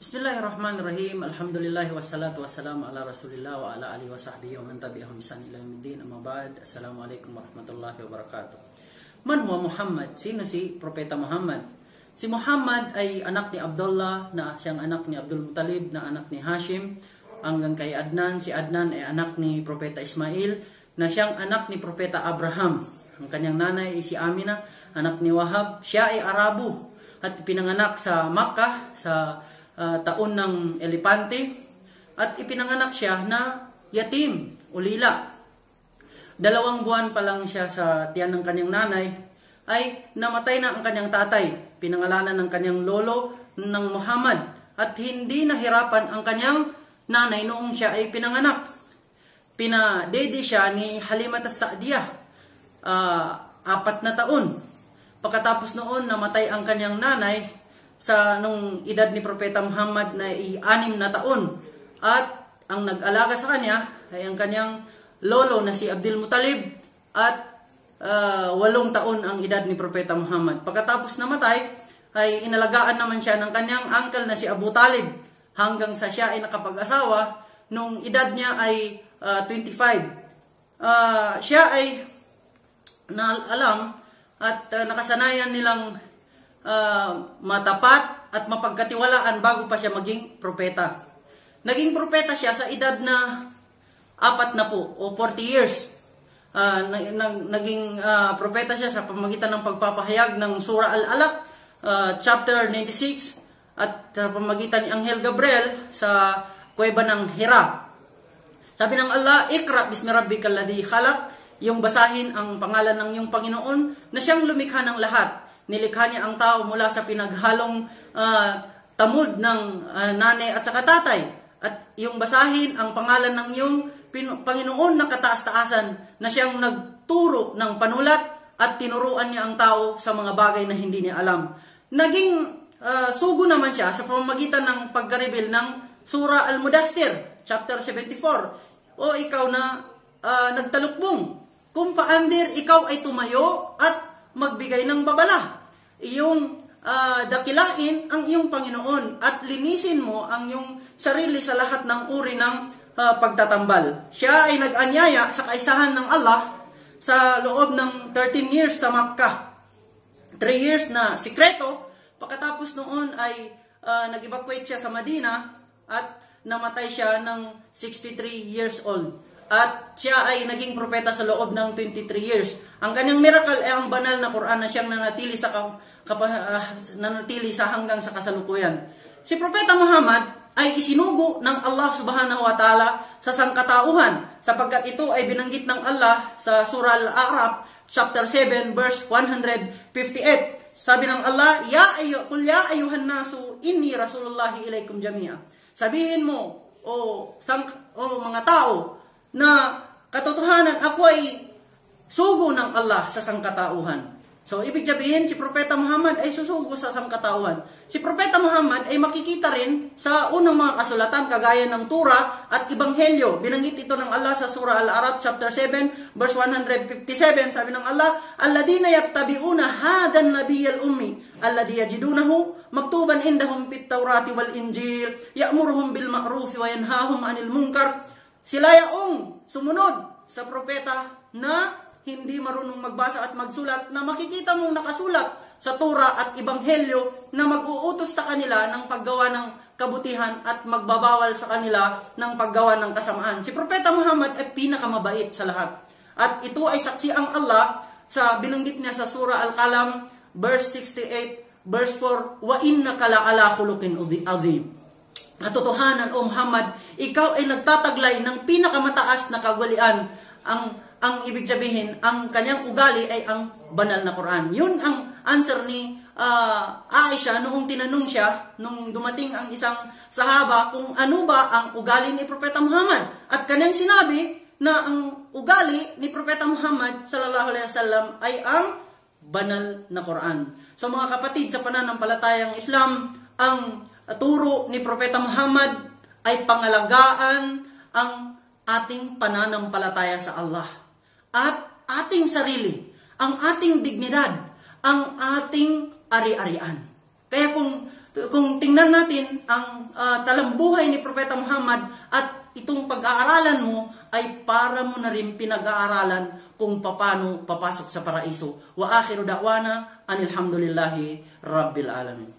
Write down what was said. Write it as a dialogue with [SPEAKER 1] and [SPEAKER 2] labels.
[SPEAKER 1] Bismillahirrahmanirrahim. Alhamdulillah wassalatu wassalamu ala Rasulillah wa ala alihi wa sahbihi wa man tabi'ahum bi ihsan ila yaumiddin. Amma ba'd. Assalamualaikum warahmatullahi wabarakatuh. Man huwa Muhammad? Sino si Propeta Muhammad? Si Muhammad ay anak ni Abdullah na siyang anak ni Abdul Muttalib na anak ni Hashim hanggang kay Adnan. Si Adnan ay anak ni Propeta Ismail na siyang anak ni Propeta Abraham. Ang kanyang nanay ay si Amina, anak ni Wahab. Siya ay Arabo at pinanganak sa Makkah sa taon ng elepante at ipinanganak siya na yatim, ulila. 2 buwan pa lang siya sa tiyan ng kanyang nanay ay namatay na ang kanyang tatay. Pinangalanan ng kanyang lolo ng Muhammad at hindi nahirapan ang kanyang nanay noong siya ay pinanganak. Pinadede siya ni Halimat as-Sa'diyah 4 na taon. Pagkatapos noon namatay ang kanyang nanay sa nung edad ni Propeta Muhammad na 6 na taon. At ang nag-alaga sa kanya ay ang kanyang lolo na si Abdul Muttalib at 8 taon ang edad ni Propeta Muhammad. Pagkatapos namatay ay inalagaan naman siya ng kanyang uncle na si Abu Talib hanggang sa siya ay nakapag-asawa nung edad niya ay 25. Siya ay alam at nakasanayan nilang matapat at mapagkatiwalaan bago pa siya maging propeta. Naging propeta siya sa edad na 4 na po o 40 years. Naging propeta siya sa pamamagitan ng pagpapahayag ng Surah Al-Alaq, chapter 96, at sa pamamagitan ni Anghel Gabriel sa kuweba ng Hira. Sabi ng Allah, "Iqra bismi rabbikal ladzi khalaq," yung basahin ang pangalan ng iyong Panginoon na siyang lumikha ng lahat. Nilikha niya ang tao mula sa pinaghalong tamod ng nanay at saka tatay. At yung basahin ang pangalan ng iyong Panginoon na kataas-taasan na siyang nagturo ng panulat at tinuruan niya ang tao sa mga bagay na hindi niya alam. Naging sugo naman siya sa pamamagitan ng pagka-reveal ng Surah Al-Mudaththir, chapter 74. O ikaw na nagtalukbong, kung paandir ikaw ay tumayo at magbigay ng babala. Iyong dakilain ang iyong Panginoon at linisin mo ang iyong sarili sa lahat ng uri ng pagtatambal. Siya ay nag-anyaya sa kaisahan ng Allah sa loob ng 13 years sa Makkah. 3 years na sikreto. Pagkatapos noon ay nag-evacuate siya sa Madina at namatay siya ng 63 years old. At siya ay naging propeta sa loob ng 23 years. Ang kanyang miracle ay ang banal na Quran na siyang nanatili sa hanggang sa kasalukuyan. Si Propeta Muhammad ay isinugo ng Allah subhanahu wa ta'ala sa sangkatauhan sapagkat ito ay binanggit ng Allah sa Surah Al-A'raf chapter 7 verse 158. Sabi ng Allah, "Qul ya ayyuhan nasu inni rasulullahi ilaikum jami'a." Sabihin mo, o mga tao, na katotohanan ako ay sugo ng Allah sa sangkatauhan. So, ibig sabihin, si Propeta Muhammad ay susugo sa sangkatauhan. Si Propeta Muhammad ay makikita rin sa unang mga kasulatan kagaya ng Torah at Ebanghelyo. Binanggit ito ng Allah sa Surah Al-A'raf chapter 7 verse 157. Sabi ng Allah, "Alladhina yattabi'una hadan nabiyyal ummi alladhi yajidunahu maktuban indahum fit tawrati wal injil ya'muruhum bil ma'ruf wa yanhahum 'anil munkar." Sila yaong sumunod sa propeta na hindi marunong magbasa at magsulat na makikita mong nakasulat sa Torah at Ebanghelyo na mag-uutos sa kanila ng paggawa ng kabutihan at magbabawal sa kanila ng paggawa ng kasamaan. Si Propeta Muhammad ay pinakamabait sa lahat. At ito ay saksi ang Allah sa binanggit niya sa Surah Al-Qalam verse 68, verse 4, "Wa innaka la'ala khuluqin azim." Katotohanan, O Muhammad, ikaw ay nagtataglay ng pinakamataas na kagwalian. Ang ibig sabihin, ang kanyang ugali ay ang banal na Quran. Yun ang answer ni Aisha noong tinanong siya, nung dumating ang isang sahaba, kung ano ba ang ugali ni Propeta Muhammad. At kanyang sinabi na ang ugali ni Propeta Muhammad sallallahu alaihi wasallam ay ang banal na Quran. So mga kapatid, sa pananampalatayang Islam, ang turo ni Propeta Muhammad ay pangalagaan ang ating pananampalataya sa Allah at ating sarili, ang ating dignidad, ang ating ari-arian. Kaya kung kung tingnan natin ang talambuhay ni Propeta Muhammad at itong pag-aaralan mo ay para mo na rin pinag-aaralan kung paano papasok sa paraiso. Wa akhiru da'wana anil hamdulillahi rabbil alamin.